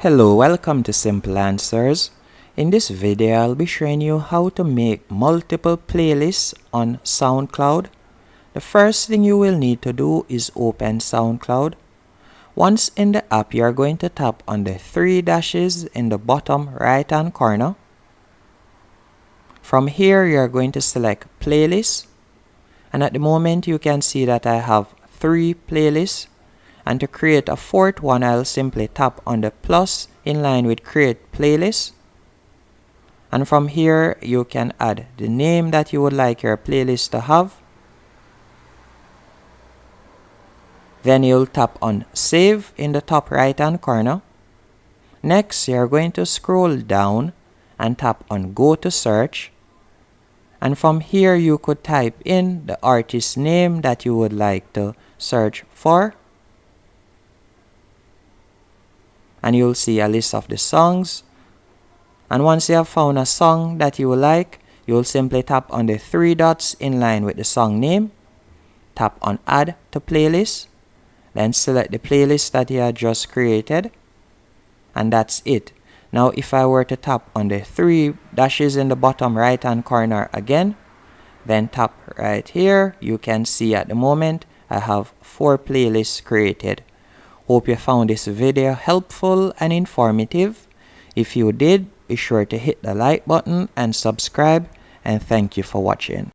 Hello, welcome to Simple Answers. In this video, I'll be showing you how to make multiple playlists on Soundcloud. The first thing you will need to do is open Soundcloud. Once in the app, you are going to tap on the three dashes in the bottom right hand corner. From here, you are going to select Playlists. And at the moment, you can see that I have 3 playlists. And to create a fourth one, I'll simply tap on the plus in line with Create Playlist. And from here, you can add the name that you would like your playlist to have. Then you'll tap on Save in the top right hand corner. Next, you're going to scroll down and tap on Go to Search. And from here, you could type in the artist name that you would like to search for. And you'll see a list of the songs. And once you have found a song that you will like, you'll simply tap on the 3 dots in line with the song name. Tap on Add to Playlist. Then select the playlist that you had just created. And that's it. Now if I were to tap on the 3 dashes in the bottom right hand corner again, then tap right here, you can see at the moment I have 4 playlists created. Hope you found this video helpful and informative. If you did, be sure to hit the like button and subscribe, and thank you for watching.